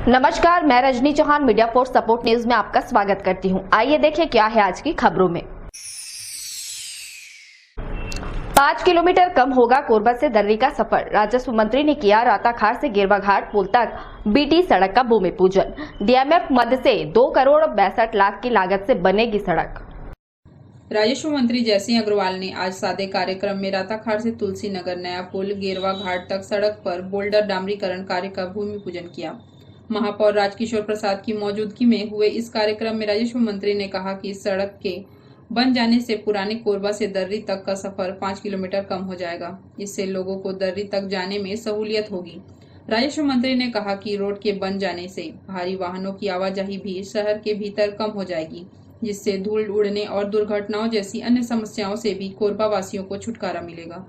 नमस्कार, मैं Rajni Chauhan Media Force Support News में आपका स्वागत करती हूं। आइए देखें क्या है आज की खबरों में। 5 किलोमीटर कम होगा कोरबा से दर्री का सफर। राजस्व मंत्री ने किया राताखार से गिरवा घाट पुल तक बीटी सड़क का भूमि पूजन। डीएमएफ मद से 2 करोड़ 62 लाख की लागत से बनेगी सड़क। राजस्व मंत्री जयसिंह अग्रवाल ने आज सादे कार्यक्रम में राताखार से तुलसी नगर नया पुल गिरवा घाट तक सड़क पर बोल्डर डामरीकरण कार्य का भूमि पूजन किया। महापौर राजकिशोर प्रसाद की मौजूदगी में हुए इस कार्यक्रम में राजस्व मंत्री ने कहा कि इस सड़क के बन जाने से पुराने कोरबा से दर्री तक का सफर 5 किलोमीटर कम हो जाएगा। इससे लोगों को दर्री तक जाने में सहूलियत होगी। राजस्व मंत्री ने कहा कि रोड के बन जाने से भारी वाहनों की आवाजाही भी शहर के भीतर कम हो जाएगी, जिससे धूल उड़ने और दुर्घटनाओं जैसी अन्य समस्याओं से भी कोरबा वासियों को छुटकारा मिलेगा।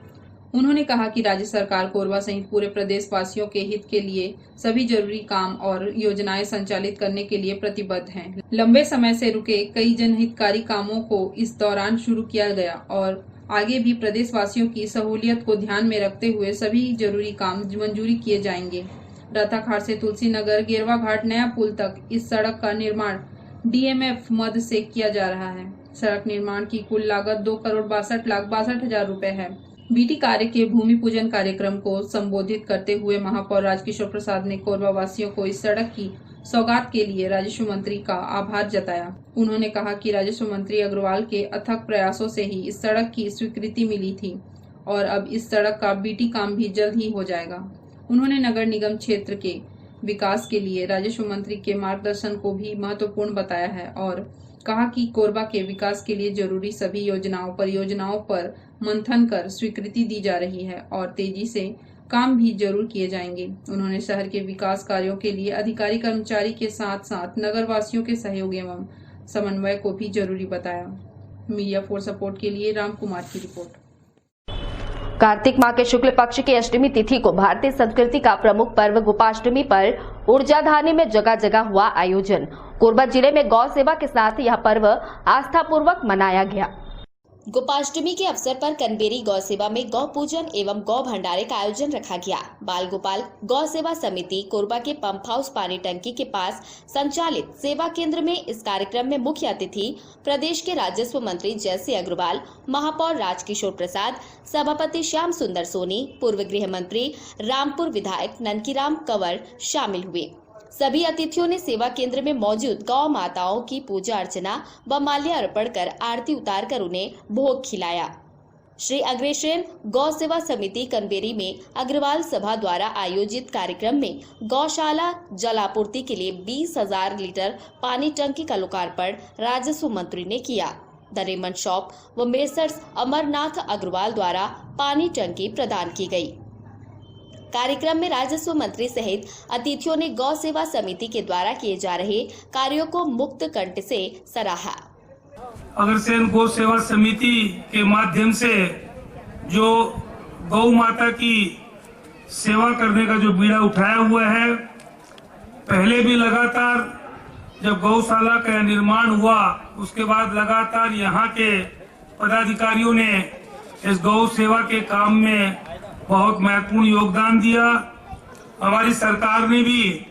उन्होंने कहा कि राज्य सरकार कोरबा सहित पूरे प्रदेश वासियों के हित के लिए सभी जरूरी काम और योजनाएं संचालित करने के लिए प्रतिबद्ध है। लंबे समय से रुके कई जनहितकारी कामों को इस दौरान शुरू किया गया और आगे भी प्रदेश वासियों की सहूलियत को ध्यान में रखते हुए सभी जरूरी काम मंजूरी किए जाएंगे। राताखार से तुलसी नगर गिरवा घाट नया पुल तक इस सड़क का निर्माण डीएमएफ मद से किया जा रहा है। सड़क निर्माण की कुल लागत 2 करोड़ 62 लाख 62 हजार रुपए है। बीटी कार्य के भूमि पूजन कार्यक्रम को संबोधित करते हुए महापौर राजकिशोर प्रसाद ने कोरबा वासियों को इस सड़क की सौगात के लिए राजस्व मंत्री का आभार जताया। उन्होंने कहा कि राजस्व मंत्री अग्रवाल के अथक प्रयासों से ही इस सड़क की स्वीकृति मिली थी और अब इस सड़क का बीटी काम भी जल्द ही हो जाएगा। उन्होंने नगर निगम क्षेत्र के विकास के लिए राजस्व मंत्री के मार्गदर्शन को भी महत्वपूर्ण बताया है और कहा कि कोरबा के विकास के लिए जरूरी सभी परियोजनाओं पर मंथन कर स्वीकृति दी जा रही है और तेजी से काम भी जरूर किए जाएंगे। उन्होंने शहर के विकास कार्यों के लिए अधिकारी कर्मचारी के साथ साथ नगर वासियों के सहयोग एवं समन्वय को भी जरूरी बताया। मीडिया फोर सपोर्ट के लिए राम कुमार की रिपोर्ट। कार्तिक माह के शुक्ल पक्ष की अष्टमी तिथि को भारतीय संस्कृति का प्रमुख पर्व गोपाष्टमी पर ऊर्जाधानी में जगह जगह हुआ आयोजन। कोरबा जिले में गौ सेवा के साथ यह पर्व आस्थापूर्वक मनाया गया। गोपाष्टमी के अवसर पर कनबेरी गौ सेवा में गौ पूजन एवं गौ भंडारे का आयोजन रखा गया। बाल गोपाल गौ सेवा समिति कोरबा के पंप हाउस पानी टंकी के पास संचालित सेवा केंद्र में इस कार्यक्रम में मुख्य अतिथि प्रदेश के राजस्व मंत्री जयसिंह अग्रवाल, महापौर राजकिशोर प्रसाद, सभापति श्याम सुंदर सोनी, पूर्व गृह मंत्री रामपुर विधायक ननकीराम कंवर शामिल हुए। सभी अतिथियों ने सेवा केंद्र में मौजूद गौ माताओं की पूजा अर्चना व माल्य अर्पण कर आरती उतारकर उन्हें भोग खिलाया। श्री अग्रसेन गौ सेवा समिति कनबेरी में अग्रवाल सभा द्वारा आयोजित कार्यक्रम में गौशाला जलापूर्ति के लिए 20,000 लीटर पानी टंकी का लोकार्पण राजस्व मंत्री ने किया। द रेमंड शॉप व मेसर्स अमरनाथ अग्रवाल द्वारा पानी टंकी प्रदान की गई। कार्यक्रम में राजस्व मंत्री सहित अतिथियों ने गौ सेवा समिति के द्वारा किए जा रहे कार्यों को मुक्त कंठ से सराहा। अग्रसेन गौ सेवा समिति के माध्यम से जो गौ माता की सेवा करने का जो बीड़ा उठाया हुआ है, पहले भी लगातार जब गौशाला का निर्माण हुआ उसके बाद लगातार यहाँ के पदाधिकारियों ने इस गौ सेवा के काम में बहुत महत्वपूर्ण योगदान दिया। हमारी सरकार ने भी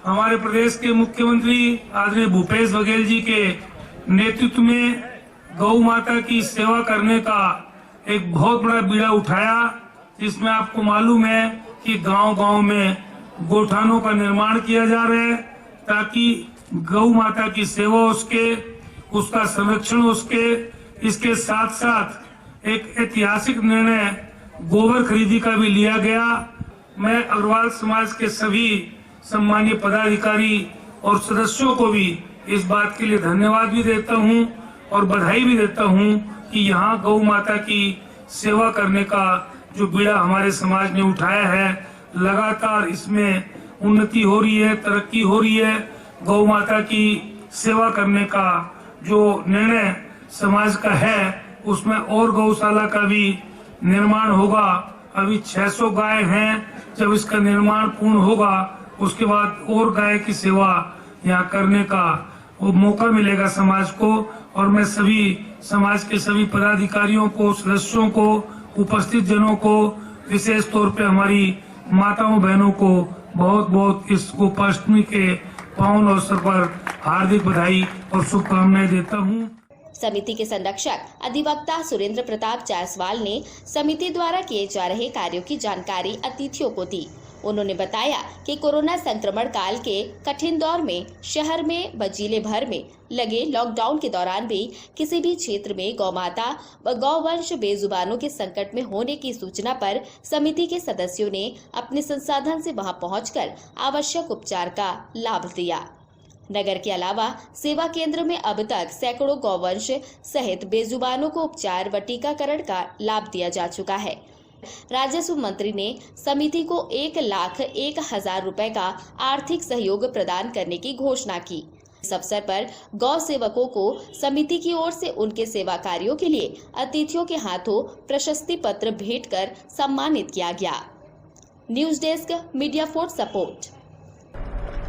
हमारे प्रदेश के मुख्यमंत्री आदरणीय भूपेश बघेल जी के नेतृत्व में गौ माता की सेवा करने का एक बहुत बड़ा बीड़ा उठाया, जिसमें आपको मालूम है कि गांव-गांव में गोठानों का निर्माण किया जा रहा है ताकि गौ माता की सेवा उसका संरक्षण इसके साथ साथ एक ऐतिहासिक निर्णय गोबर खरीदी का भी लिया गया। मैं अग्रवाल समाज के सभी सम्मानीय पदाधिकारी और सदस्यों को भी इस बात के लिए धन्यवाद भी देता हूं और बधाई भी देता हूं कि यहाँ गौ माता की सेवा करने का जो बीड़ा हमारे समाज ने उठाया है, लगातार इसमें उन्नति हो रही है, तरक्की हो रही है। गौ माता की सेवा करने का जो निर्णय समाज का है उसमें और गौशाला का भी निर्माण होगा। अभी 600 गाय हैं, जब इसका निर्माण पूर्ण होगा उसके बाद और गाय की सेवा यहाँ करने का वो मौका मिलेगा समाज को। और मैं सभी समाज के सभी पदाधिकारियों को, सदस्यों को, उपस्थित जनों को, विशेष तौर पे हमारी माताओं बहनों को बहुत बहुत इस गोपाष्टमी के पावन अवसर पर हार्दिक बधाई और शुभकामनाएं देता हूँ। समिति के संरक्षक अधिवक्ता सुरेंद्र प्रताप जायसवाल ने समिति द्वारा किए जा रहे कार्यों की जानकारी अतिथियों को दी। उन्होंने बताया कि कोरोना संक्रमण काल के कठिन दौर में शहर में व जिले भर में लगे लॉकडाउन के दौरान भी किसी भी क्षेत्र में गौ माता व गौवंश बेजुबानों के संकट में होने की सूचना पर समिति के सदस्यों ने अपने संसाधन से वहां पहुंचकर आवश्यक उपचार का लाभ दिया। नगर के अलावा सेवा केंद्र में अब तक सैकड़ों गौवंश सहित बेजुबानों को उपचार व टीकाकरण का लाभ दिया जा चुका है। राजस्व मंत्री ने समिति को 1,01,000 रुपए का आर्थिक सहयोग प्रदान करने की घोषणा की। इस अवसर पर गौ सेवकों को समिति की ओर से उनके सेवा कार्यों के लिए अतिथियों के हाथों प्रशस्ति पत्र भेंट कर सम्मानित किया गया। News desk, media for support.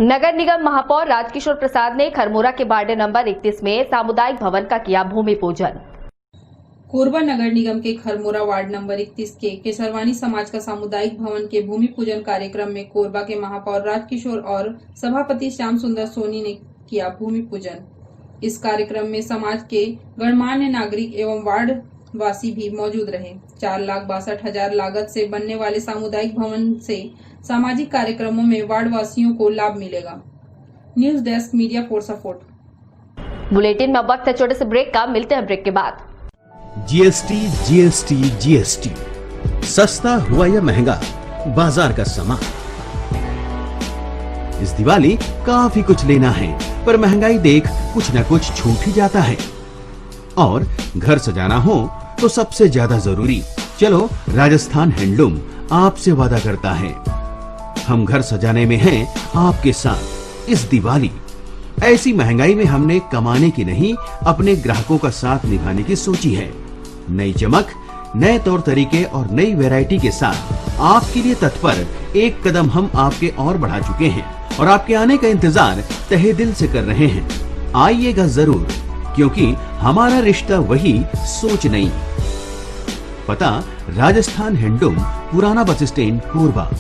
नगर निगम महापौर राजकिशोर प्रसाद ने खरमोरा के वार्ड नंबर 31 में सामुदायिक भवन का किया भूमि पूजन। कोरबा नगर निगम के खरमोरा वार्ड नंबर 31 के केसरवानी समाज का सामुदायिक भवन के भूमि पूजन कार्यक्रम में कोरबा के महापौर राजकिशोर और सभापति श्याम सुंदर सोनी ने किया भूमि पूजन। इस कार्यक्रम में समाज के गणमान्य नागरिक एवं वार्ड वासी भी मौजूद रहे। 4,62,000 लागत से बनने वाले सामुदायिक भवन से सामाजिक कार्यक्रमों में वार्ड वासियों को लाभ मिलेगा। News desk, media for support. Bulletin में वक्त है छोटे से ब्रेक का, मिलते हैं ब्रेक के बाद। जीएसटी सस्ता हुआ या महंगा, बाजार का सामान। इस दिवाली काफी कुछ लेना है, पर महंगाई देख कुछ न कुछ छूट ही जाता है। और घर सजाना हो तो सबसे ज्यादा जरूरी, चलो राजस्थान हैंडलूम आपसे वादा करता है, हम घर सजाने में हैं आपके साथ इस दिवाली। ऐसी महंगाई में हमने कमाने की नहीं, अपने ग्राहकों का साथ निभाने की सोची है। नई चमक, नए तौर तरीके और नई वैरायटी के साथ आपके लिए तत्पर एक कदम हम आपके और बढ़ा चुके हैं और आपके आने का इंतजार तहे दिल से कर रहे हैं। आइएगा जरूर, क्योंकि हमारा रिश्ता वही, सोच नहीं। पता राजस्थान हैंडलूम, पुराना बस स्टैंड, कोरबा।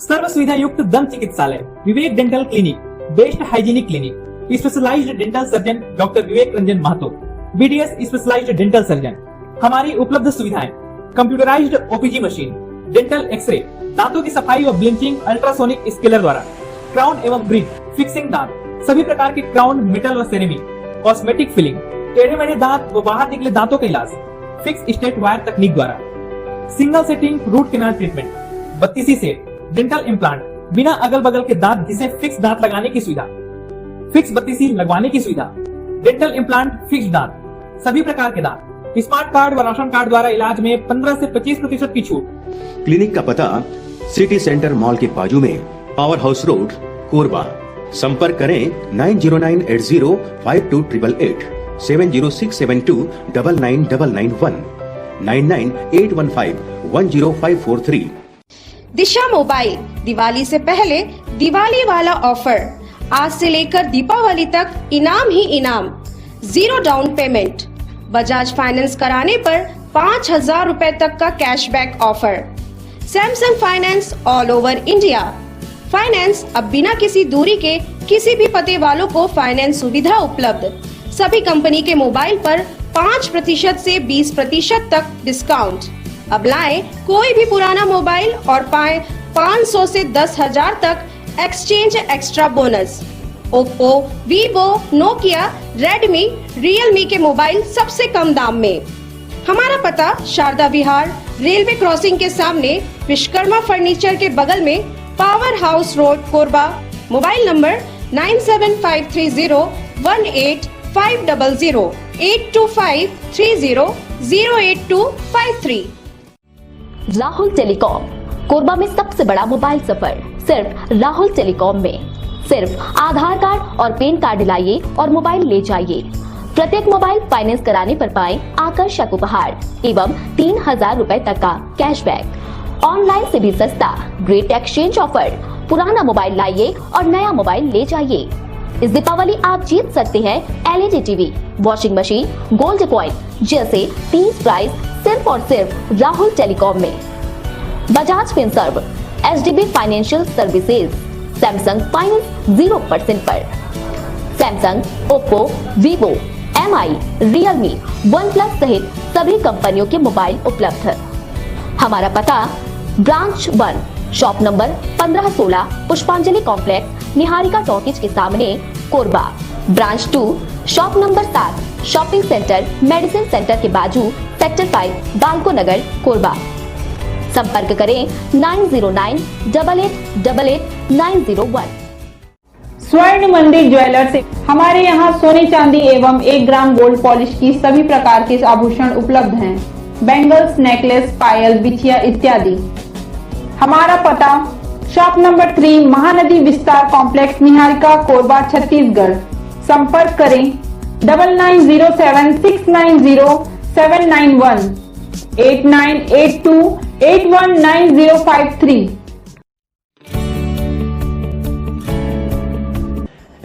सर्व सुविधा युक्त दंत चिकित्सालय Vivek dental clinic, best hygienic clinic, specialised dental surgeon doctor Vivek Ranjan Mahto, BDS specialised dental surgeon. हमारी उपलब्ध सुविधाएं: computerised OPG machine, dental x-ray, दांतों की सफाई और ब्लीचिंग अल्ट्रासोनिक स्केलर द्वारा, क्राउन एवं ब्रिज, फिक्सिंग दांत, सभी प्रकार के क्राउन, मेटल व सेरेमिक, कॉस्मेटिक फिलिंग, टेढ़े मेढ़े दांत व बाहर निकले दांतों का इलाज फिक्स स्टेट वायर तकनीक द्वारा, single sitting root canal treatment, 32 set, dental implant, बिना अगल बगल के दांत जिसे फिक्स दांत लगाने की सुविधा, फिक्स 32 लगवाने की सुविधा, डेंटल इम्प्लांट, फिक्स दांत, सभी प्रकार के दांत, स्मार्ट कार्ड व राशन कार्ड द्वारा इलाज में 15 से 25% की छूट। क्लिनिक का पता सिटी सेंटर मॉल के बाजू में, पावर हाउस रोड, कोरबा। संपर्क करें 9098052888, 7067299991, 9981510543। दिशा मोबाइल दिवाली से पहले दिवाली वाला ऑफर, आज से लेकर दीपावली तक इनाम ही इनाम। 0 डाउन पेमेंट, बजाज फाइनेंस कराने पर 5,000 रुपए तक का cashback offer. Samsung finance all over India. Finance अब बिना किसी दूरी के किसी भी पते वालों को फाइनेंस सुविधा उपलब्ध। सभी कंपनी के मोबाइल पर 5% से 20% तक डिस्काउंट। अब लाएं कोई भी पुराना मोबाइल और पाएं 500 से 10,000 तक exchange extra bonus. Oppo, Vivo, Nokia, Redmi, Realme के मोबाइल सबसे कम दाम में। हमारा पता शारदा विहार, रेलवे क्रॉसिंग के सामने, विश्वकर्मा फर्नीचर के बगल में, power house road, Korba. Mobile number 9753018500, 8253008253। Rahul telecom, Korba में सबसे बड़ा मोबाइल सफर सिर्फ राहुल टेलीकॉम में। सिर्फ आधार कार्ड और पैन कार्ड लाइए और मोबाइल ले जाइए। प्रत्येक मोबाइल फाइनेंस कराने पर पाएं आकर्षक उपहार एवं 3,000 रुपए तक का कैशबैक। ऑनलाइन से भी सस्ता ग्रेट एक्सचेंज ऑफर। पुराना मोबाइल लाइए और नया मोबाइल ले जाइए। इस दीपावली आप जीत सकते हैं LED TV, washing machine, gold coin जैसे 30 प्राइज सिर्फ और सिर्फ राहुल टेलीकॉम में। Bajaj Finserv, HDB financial services, Samsung finance 0% पर, Samsung, Oppo, Vivo, MI, Realme, OnePlus सहित सभी कंपनियों के मोबाइल उपलब्ध है। हमारा पता ब्रांच 1, शॉप नंबर 1516, पुष्पांजलि कॉम्प्लेक्स, निहारिका टॉकीज के सामने, Korba. Branch 2, shop number 7, shopping centre, medicine centre के बाजू, सेक्टर 5, बालको नगर, कोरबा। संपर्क करें 9098888901। स्वर्ण मंदिर ज्वेलर्स। हमारे यहाँ सोने चांदी एवं 1 ग्राम गोल्ड पॉलिश की सभी प्रकार के आभूषण उपलब्ध हैं। बैंगल्स, नेकलेस, पायल, बिछिया इत्यादि। हमारा पता शॉप नंबर 3, महानदी विस्तार कॉम्प्लेक्स, निहारिका, कोरबा, छत्तीसगढ़। संपर्क करें 9907690791 8982819053।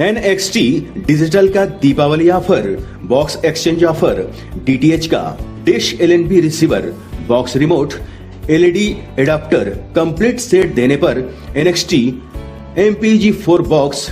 NXT डिजिटल का Deepawali offer, box exchange offer, DTH का dish LNB receiver, box remote, LED adapter complete set देने पर NXT MPG4 box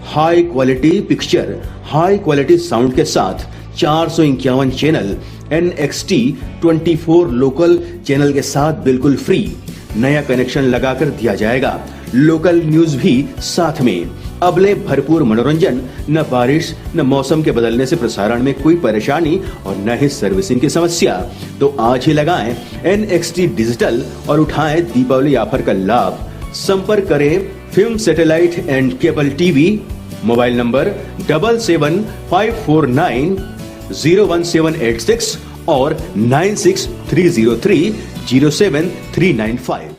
high quality picture, high quality sound के साथ 451 चैनल NXT 24 लोकल चैनल के साथ बिल्कुल फ्री। नया कनेक्शन लगाकर दिया जाएगा। लोकल न्यूज भी साथ में। अबले भरपूर मनोरंजन, न बारिश न मौसम के बदलने से प्रसारण में कोई परेशानी और न ही सर्विसिंग की समस्या। तो आज ही लगाएं NXT डिजिटल और उठाएं दीपावली ऑफर का लाभ। संपर्क करें film satellite and cable TV, mobile number 7754901786 और 9630307395।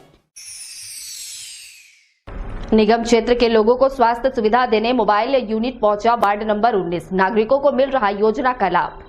निगम क्षेत्र के लोगों को स्वास्थ्य सुविधा देने मोबाइल यूनिट पहुंचा वार्ड नंबर 19। नागरिकों को मिल रहा योजना का लाभ।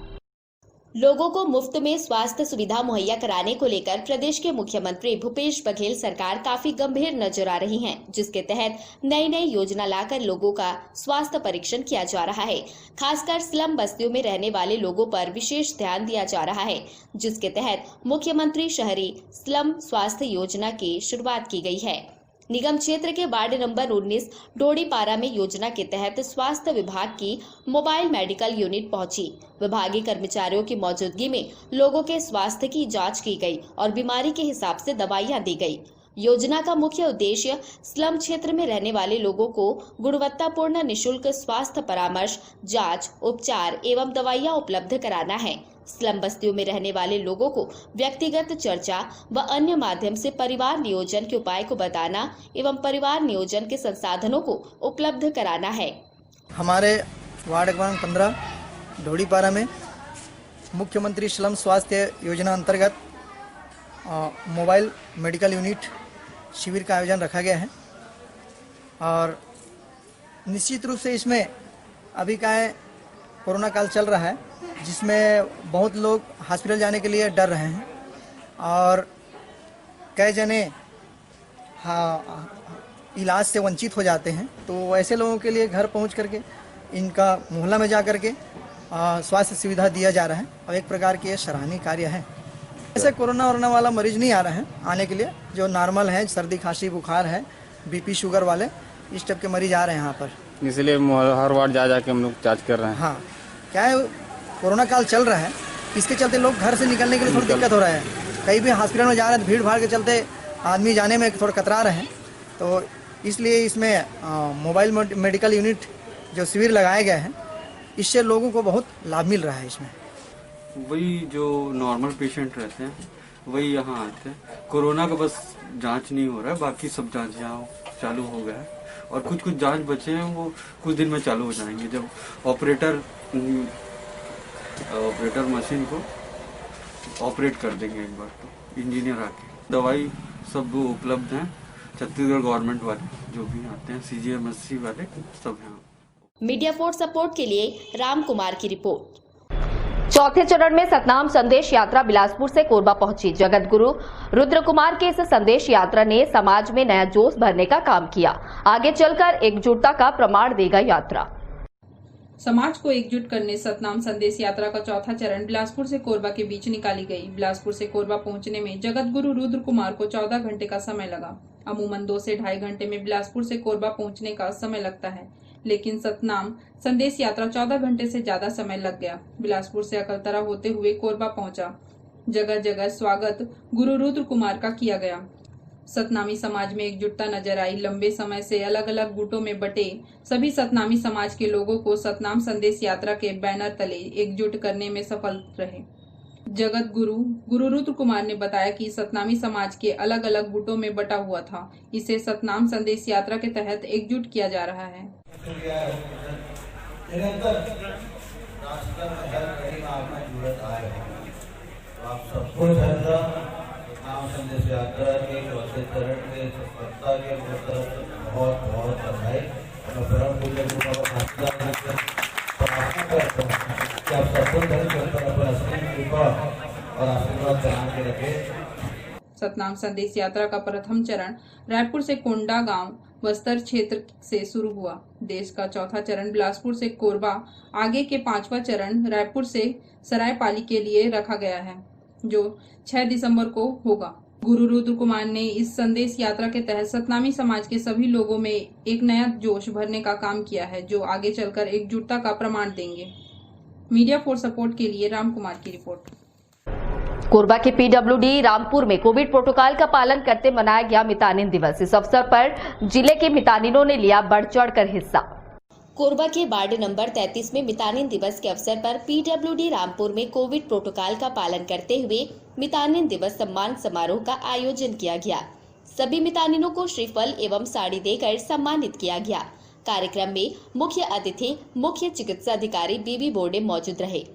लोगों को मुफ्त में स्वास्थ्य सुविधा मुहैया कराने को लेकर प्रदेश के मुख्यमंत्री भूपेश बघेल सरकार काफी गंभीर नजर आ रही है, जिसके तहत नई नई योजना लाकर लोगों का स्वास्थ्य परीक्षण किया जा रहा है। खासकर स्लम बस्तियों में रहने वाले लोगों पर विशेष ध्यान दिया जा रहा है, जिसके तहत मुख्यमंत्री शहरी स्लम स्वास्थ्य योजना की शुरुआत की गई है। निगम क्षेत्र के वार्ड नंबर 19 डोडीपारा में योजना के तहत स्वास्थ्य विभाग की मोबाइल मेडिकल यूनिट पहुंची। विभागीय कर्मचारियों की मौजूदगी में लोगों के स्वास्थ्य की जांच की गई और बीमारी के हिसाब से दवाइयां दी गई। योजना का मुख्य उद्देश्य स्लम क्षेत्र में रहने वाले लोगों को गुणवत्तापूर्ण निःशुल्क स्वास्थ्य परामर्श, जांच, उपचार एवं दवाइयां उपलब्ध कराना है। स्लम बस्तियों में रहने वाले लोगों को व्यक्तिगत चर्चा व अन्य माध्यम से परिवार नियोजन के उपाय को बताना एवं परिवार नियोजन के संसाधनों को उपलब्ध कराना है। हमारे वार्ड क्रमांक 15 ढोड़ीपारा में मुख्यमंत्री स्लम स्वास्थ्य योजना अंतर्गत मोबाइल मेडिकल यूनिट शिविर का आयोजन रखा गया है और निश्चित रूप से इसमें अभी का कोरोना काल चल रहा है, जिसमें बहुत लोग हॉस्पिटल जाने के लिए डर रहे हैं और कई जने इलाज से वंचित हो जाते हैं। तो ऐसे लोगों के लिए घर पहुंच करके इनका मोहल्ला में जा करके स्वास्थ्य सुविधा दिया जा रहा है और एक प्रकार की ये सराहनीय कार्य है। ऐसे कोरोना वाला मरीज नहीं आ रहे हैं आने के लिए, जो नॉर्मल है, सर्दी खांसी बुखार है, BP शुगर वाले, इस टाइप के मरीज आ रहे हैं यहाँ पर। इसलिए हर वार्ड जा के हम लोग जाँच कर रहे हैं। हाँ, क्या है, कोरोना काल चल रहा है, इसके चलते लोग घर से निकलने के लिए थोड़ी दिक्कत हो रहा है। कहीं भी हॉस्पिटल में जा रहे हैं तो भीड़ भाड़ के चलते आदमी जाने में थोड़ा कतरा रहे हैं। तो इसलिए इसमें मोबाइल मेडिकल यूनिट जो शिविर लगाए गए हैं, इससे लोगों को बहुत लाभ मिल रहा है। इसमें वही जो नॉर्मल पेशेंट रहते हैं वही यहाँ आते हैं। कोरोना का बस जांच नहीं हो रहा है, बाकी सब जांच यहाँ चालू हो गया है और कुछ जांच बचे हैं, वो कुछ दिन में चालू हो जाएंगे। जब ऑपरेटर मशीन को ऑपरेट कर देंगे एक बार, तो इंजीनियर आके दवाई सब उपलब्ध हैं। छत्तीसगढ़ गवर्नमेंट वाले जो भी आते हैं, CGMSC वाले सब हैं। मीडिया फोर्स सपोर्ट के लिए राम कुमार की रिपोर्ट। चौथे चरण में सतनाम संदेश यात्रा बिलासपुर से कोरबा पहुंची। जगत गुरु रुद्र कुमार के इस संदेश यात्रा ने समाज में नया जोश भरने का काम किया। आगे चलकर एकजुटता का प्रमाण देगा यात्रा। समाज को एकजुट करने सतनाम संदेश यात्रा का चौथा चरण बिलासपुर से कोरबा के बीच निकाली गई। बिलासपुर से कोरबा पहुंचने में जगत गुरु रुद्र कुमार को 14 घंटे का समय लगा। अमूमन 2 से ढाई घंटे में बिलासपुर से कोरबा पहुंचने का समय लगता है, लेकिन सतनाम संदेश यात्रा 14 घंटे से ज्यादा समय लग गया। बिलासपुर से अकलतरा होते हुए कोरबा पहुंचा। जगह जगह स्वागत गुरु रुद्र कुमार का किया गया। सतनामी समाज में एकजुटता नजर आई। लंबे समय से अलग अलग गुटों में बटे सभी सतनामी समाज के लोगों को सतनाम संदेश यात्रा के बैनर तले एकजुट करने में सफल रहे। जगत गुरु रुद्र कुमार ने बताया कि सतनामी समाज के अलग अलग गुटों में बटा हुआ था। इसे सतनाम संदेश यात्रा के तहत एकजुट किया जा रहा है। नाम संदेश यात्रा के चौथे चरण के सफलता के बहुत बहुत बधाई। मैं परम पूज्य गुरु बाबा प्रार्थना करता हूँ कि आप सबको धन पर असली कृपा और आशीर्वाद बना के रखें। सतनाम संदेश यात्रा का प्रथम चरण रायपुर से कोंडा गांव बस्तर क्षेत्र से शुरू हुआ। देश का चौथा चरण बिलासपुर से कोरबा, आगे के 5वां चरण रायपुर से सरायपाली के लिए रखा गया है, जो 6 दिसंबर को होगा। गुरु रुद्र कुमार ने इस संदेश यात्रा के तहत सतनामी समाज के सभी लोगों में एक नया जोश भरने का काम किया है, जो आगे चलकर एकजुटता का प्रमाण देंगे। मीडिया फॉर सपोर्ट के लिए राम कुमार की रिपोर्ट। कोरबा के पीडब्ल्यूडी रामपुर में कोविड प्रोटोकॉल का पालन करते मनाया गया मितानिन दिवस। इस अवसर पर जिले के मितानिनों ने लिया बढ़ चढ़कर हिस्सा। कोरबा के वार्ड नंबर 33 में मितानिन दिवस के अवसर पर पीडब्ल्यूडी रामपुर में कोविड प्रोटोकॉल का पालन करते हुए मितानिन दिवस सम्मान समारोह का आयोजन किया गया। सभी मितानिनों को श्रीफल एवं साड़ी देकर सम्मानित किया गया। कार्यक्रम में मुख्य अतिथि मुख्य चिकित्सा अधिकारी बीबी बोर्डे मौजूद रहे।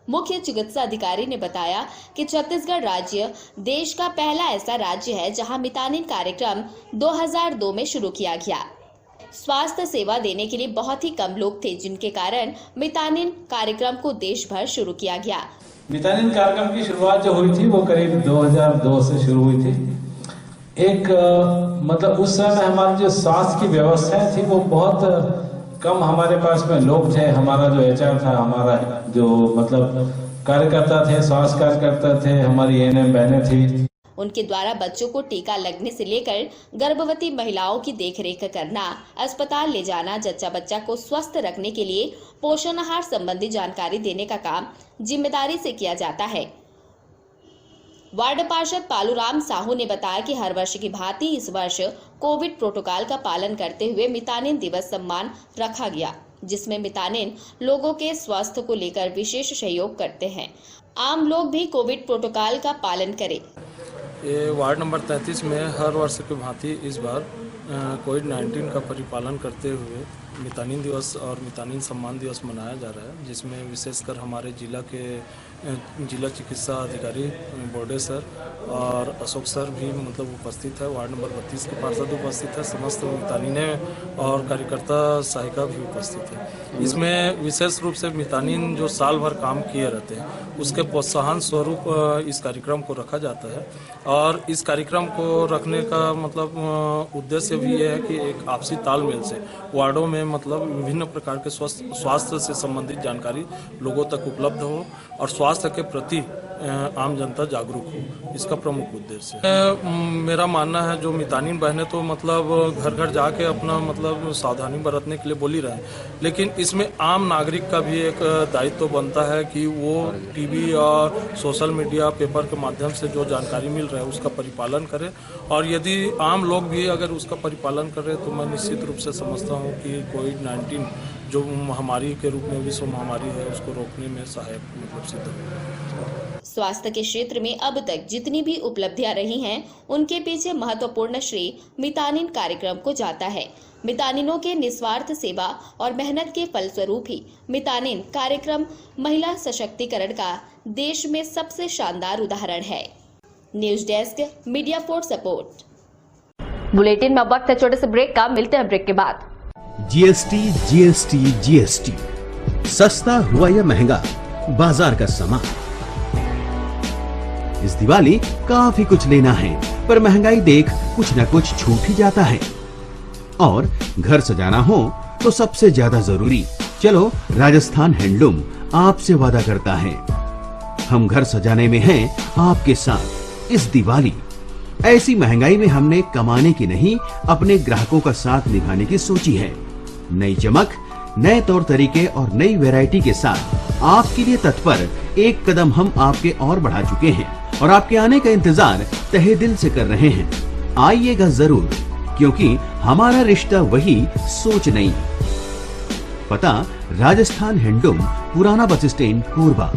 मुख्य चिकित्सा अधिकारी ने बताया कि छत्तीसगढ़ राज्य देश का पहला ऐसा राज्य है जहां मितानिन कार्यक्रम 2002 में शुरू किया गया। स्वास्थ्य सेवा देने के लिए बहुत ही कम लोग थे, जिनके कारण मितानिन कार्यक्रम को देश भर शुरू किया गया। मितानिन कार्यक्रम की शुरुआत जो हुई थी वो करीब 2002 से शुरू हुई थी। एक मतलब उस समय हमारी जो स्वास्थ्य की व्यवस्था थी वो बहुत कम, हमारे पास में लोग थे। हमारा जो एचआर था, हमारा जो मतलब कार्यकर्ता थे, स्वास्थ्य कार्यकर्ता थे, हमारी एएनएम बहनें थी। उनके द्वारा बच्चों को टीका लगने से लेकर गर्भवती महिलाओं की देखरेख करना, अस्पताल ले जाना, जच्चा बच्चा को स्वस्थ रखने के लिए पोषण आहार संबंधी जानकारी देने का काम जिम्मेदारी से किया जाता है। वार्ड पार्षद पालूराम साहू ने बताया कि हर वर्ष की भांति इस वर्ष कोविड प्रोटोकॉल का पालन करते हुए मितानिन दिवस सम्मान रखा गया, जिसमें मितानिन लोगों के स्वास्थ्य को लेकर विशेष सहयोग करते हैं। आम लोग भी कोविड प्रोटोकॉल का पालन करें। ये वार्ड नंबर 33 में हर वर्ष की भांति इस बार कोविड-19 का परिपालन करते हुए मितानिन दिवस और मितानिन सम्मान दिवस मनाया जा रहा है, जिसमें विशेषकर हमारे जिला चिकित्सा अधिकारी बोर्डे सर और अशोक सर भी मतलब उपस्थित है। वार्ड नंबर 32 के पार्षद उपस्थित है। समस्त मितानिने और कार्यकर्ता सहायिका भी उपस्थित है। इसमें विशेष रूप से मितानिन जो साल भर काम किए रहते हैं उसके प्रोत्साहन स्वरूप इस कार्यक्रम को रखा जाता है। और इस कार्यक्रम को रखने का मतलब उद्देश्य भी ये है कि एक आपसी तालमेल से वार्डों में मतलब विभिन्न प्रकार के स्वास्थ्य से संबंधित जानकारी लोगों तक उपलब्ध हो और स्वास्थ्य के प्रति आम जनता जागरूक हो, इसका प्रमुख उद्देश्य है। मेरा मानना है जो मितानिन बहनें तो मतलब घर घर जाके अपना मतलब सावधानी बरतने के लिए बोली रहे हैं, लेकिन इसमें आम नागरिक का भी एक दायित्व तो बनता है कि वो टीवी और सोशल मीडिया पेपर के माध्यम से जो जानकारी मिल रहा है उसका परिपालन करें। और यदि आम लोग भी अगर उसका परिपालन करें तो मैं निश्चित रूप से समझता हूँ कि कोविड-19 जो महामारी के रूप में विश्व महामारी है उसको रोकने में सहायक मतलब सिद्ध होगा। स्वास्थ्य के क्षेत्र में अब तक जितनी भी उपलब्धियां रही हैं, उनके पीछे महत्वपूर्ण श्रेय मितानिन कार्यक्रम को जाता है। मितानिनों के निस्वार्थ सेवा और मेहनत के फलस्वरूप ही मितानिन कार्यक्रम महिला सशक्तिकरण का देश में सबसे शानदार उदाहरण है। News desk, media for support. Bulletin में वक्त है छोटे से ब्रेक का, मिलते हैं ब्रेक के बाद। जीएसटी सस्ता हुआ या महंगा, बाजार का सामान। इस दिवाली काफी कुछ लेना है, पर महंगाई देख कुछ न कुछ छूट ही जाता है। और घर सजाना हो तो सबसे ज्यादा जरूरी, चलो राजस्थान हैंडलूम आपसे वादा करता है, हम घर सजाने में हैं आपके साथ इस दिवाली। ऐसी महंगाई में हमने कमाने की नहीं, अपने ग्राहकों का साथ निभाने की सोची है। नई चमक, नए तौर तरीके और नई वैरायटी के साथ आपके लिए तत्पर एक कदम हम आपके और बढ़ा चुके हैं और आपके आने का इंतजार तहे दिल से कर रहे हैं। आइएगा जरूर, क्योंकि हमारा रिश्ता वही सोच नहीं। पता राजस्थान हैंडलूम, पुराना बस स्टैंड, कोरबा।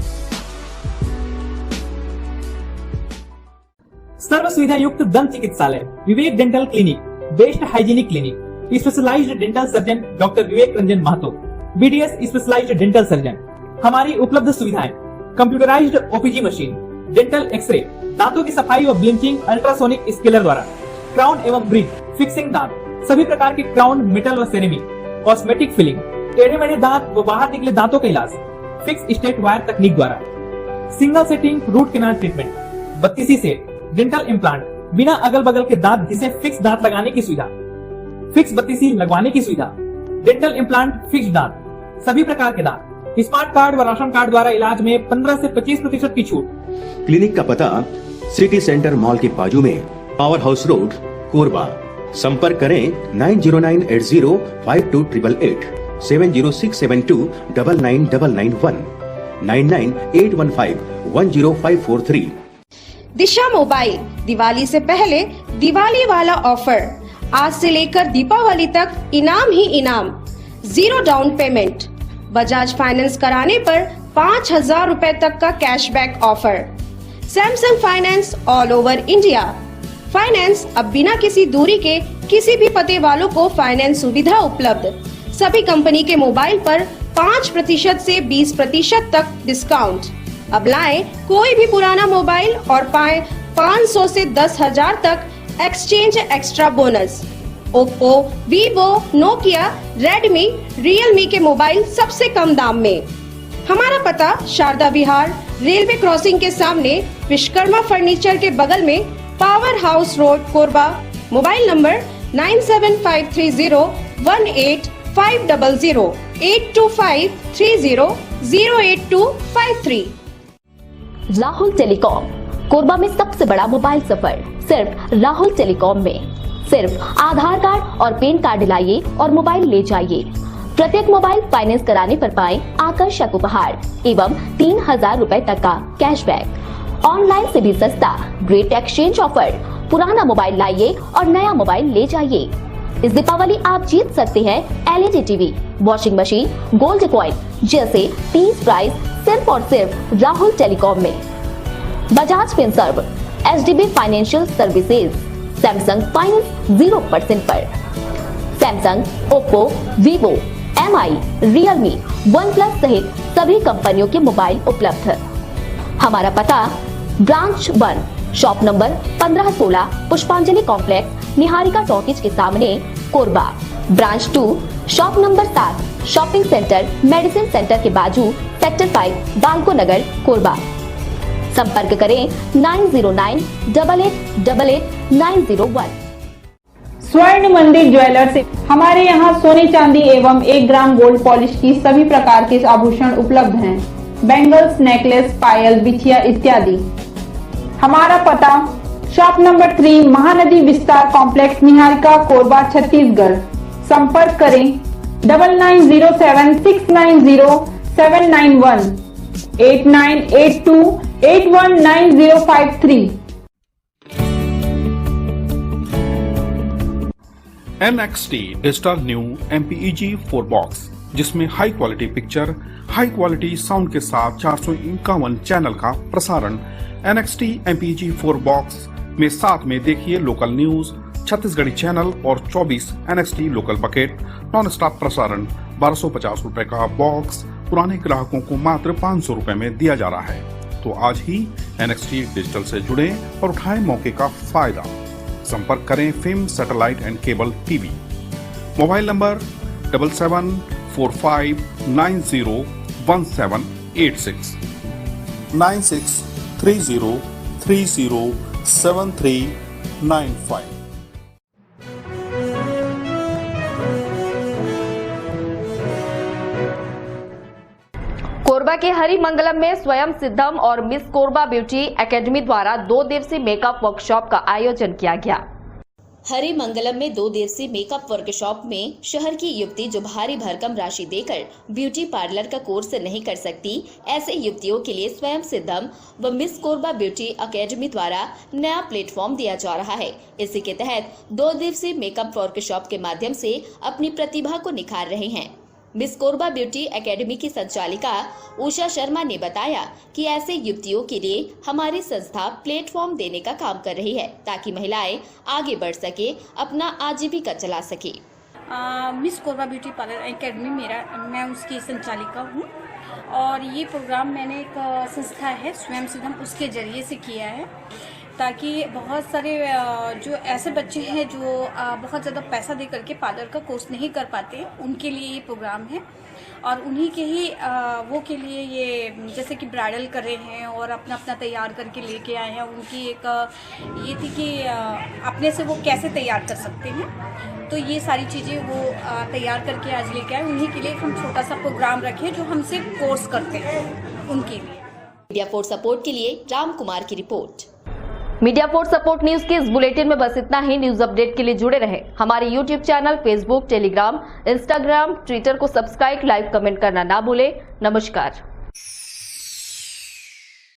सर्व सुविधा युक्त दंत चिकित्सालय Vivek dental clinic, best hygienic clinic, specialised dental surgeon doctor Vivek Ranjan Mahto, BDS specialised dental surgeon. हमारी उपलब्ध सुविधाएं: computerised OPG machine, dental x-ray, दांतों की सफाई और ब्लीचिंग अल्ट्रासोनिक स्केलर द्वारा, क्राउन एवं ब्रिज, फिक्सिंग दांत, सभी प्रकार के क्राउन, मेटल व सेरेमिक, कॉस्मेटिक फिलिंग, टेढ़े मेढ़े दांत व बाहर निकले दांतों का इलाज फिक्स स्टेट वायर तकनीक द्वारा, single sitting root canal treatment, 32 set dental implant, बिना अगल बगल के दांत जिसे फिक्स दांत लगाने की सुविधा, फिक्स 32 लगवाने की सुविधा, डेंटल इम्प्लांट, फिक्स दांत, सभी प्रकार के दांत, स्मार्ट कार्ड व राशन कार्ड द्वारा इलाज में 15 से 25% की छूट। क्लिनिक का पता सिटी सेंटर मॉल के बाजू में, पावर हाउस रोड, कोरबा। संपर्क करें 9098052888, 7067299991, 9981510543। दिशा मोबाइल दिवाली से पहले दिवाली वाला ऑफर, आज से लेकर दीपावली तक इनाम ही इनाम, 0 डाउन पेमेंट, बजाज फाइनेंस कराने पर 5000 रुपए तक का cashback offer. Samsung finance all over India. Finance अब बिना किसी दूरी के किसी भी पते वालों को फाइनेंस सुविधा उपलब्ध। सभी कंपनी के मोबाइल पर 5% से 20% तक डिस्काउंट। अब लाएं कोई भी पुराना मोबाइल और पाएं 500 से 10,000 तक exchange extra bonus. Oppo, Vivo, Nokia, Redmi, Realme के मोबाइल सबसे कम दाम में। हमारा पता शारदा विहार, रेलवे क्रॉसिंग के सामने, विश्वकर्मा फर्नीचर के बगल में, power house road, Korba. Mobile number 9753018500, 8253008253। Rahul telecom, Korba में सबसे बड़ा मोबाइल सफर सिर्फ राहुल टेलीकॉम में। सिर्फ आधार कार्ड और पैन कार्ड लाइए और मोबाइल ले जाइए। प्रत्येक मोबाइल फाइनेंस कराने पर पाएं आकर्षक उपहार एवं 3000 रुपए तक का कैशबैक। ऑनलाइन से भी सस्ता ग्रेट एक्सचेंज ऑफर। पुराना मोबाइल लाइए और नया मोबाइल ले जाइए। इस दीपावली आप जीत सकते हैं LED TV, washing machine, gold coin जैसे 30 प्राइज सिर्फ और सिर्फ राहुल टेलीकॉम में। Bajaj Finserv, HDB financial services, Samsung finance 0% पर। Samsung, Oppo, Vivo, MI, Realme, OnePlus सहित सभी कंपनियों के मोबाइल उपलब्ध। हमारा पता ब्रांच 1, शॉप नंबर 1516, पुष्पांजलि कॉम्प्लेक्स, निहारिका टॉकीज के सामने, Korba. Branch 2, shop number 7, shopping centre, medicine centre के बाजू, सेक्टर 5, बालको नगर, कोरबा। संपर्क करें 9098888901। स्वर्ण मंदिर ज्वेलर्स, हमारे यहाँ सोने चांदी एवं 1 ग्राम गोल्ड पॉलिश की सभी प्रकार के आभूषण उपलब्ध हैं। बैंगल्स, नेकलेस, पायल, बिछिया इत्यादि। हमारा पता शॉप नंबर 3, महानदी विस्तार कॉम्प्लेक्स, निहारिका, कोरबा, छत्तीसगढ़। संपर्क करें 9907690791, 8982819053। NXT digital new MPEG 4 box, जिसमें high quality picture, high quality sound के साथ 451 चैनल का प्रसारण। NXT MPEG 4 बॉक्स में साथ में देखिए लोकल न्यूज, छत्तीसगढ़ी चैनल और 24 NXT local bucket non stop प्रसारण। 1250 रुपए का बॉक्स पुराने ग्राहकों को मात्र 500 रुपए में दिया जा रहा है। तो आज ही NXT डिजिटल से जुड़े और उठाएं मौके का फायदा। संपर्क करें film satellite and cable TV. Mobile number 7745901786, 9630307395। Korba के हरिमंगलम में स्वयं सिद्धम और मिस कोरबा ब्यूटी एकेडमी द्वारा 2 दिवसीय मेकअप वर्कशॉप का आयोजन किया गया। हरिमंगलम में 2 दिवसीय मेकअप वर्कशॉप में शहर की युवती जो भारी भरकम राशि देकर ब्यूटी पार्लर का कोर्स नहीं कर सकती, ऐसे युवतियों के लिए स्वयं सिद्धम व मिस कोरबा ब्यूटी एकेडमी द्वारा नया प्लेटफॉर्म दिया जा रहा है। इसी के तहत 2 दिवसीय मेकअप वर्कशॉप के माध्यम से अपनी प्रतिभा को निखार रहे हैं। मिस कोरबा ब्यूटी एकेडमी की संचालिका उषा शर्मा ने बताया कि ऐसे युवतियों के लिए हमारी संस्था प्लेटफॉर्म देने का काम कर रही है ताकि महिलाएं आगे बढ़ सके, अपना आजीविका चला सके। Miss Korba beauty parlour academy मैं उसकी संचालिका हूँ और ये प्रोग्राम मैंने एक संस्था है स्वयं सिद्धम उसके जरिए से किया है ताकि बहुत सारे जो ऐसे बच्चे हैं जो बहुत ज़्यादा पैसा दे करके पार्लर का कोर्स नहीं कर पाते, उनके लिए ये प्रोग्राम है और उन्हीं के ही वो के लिए ये जैसे कि ब्राइडल कर रहे हैं और अपना तैयार करके लेके आए हैं। उनकी एक ये थी कि अपने से वो कैसे तैयार कर सकते हैं, तो ये सारी चीज़ें वो तैयार करके आज लेके आए। उन्हीं के लिए हम छोटा सा प्रोग्राम रखें जो हमसे कोर्स करते हैं उनके लिए। मीडिया फॉर सपोर्ट के लिए राम कुमार की report. Media for support news के इस बुलेटिन में बस इतना ही। न्यूज अपडेट के लिए जुड़े रहे हमारे YouTube channel, Facebook, Telegram, Instagram, Twitter को सब्सक्राइब, लाइक, कमेंट करना ना भूले। नमस्कार।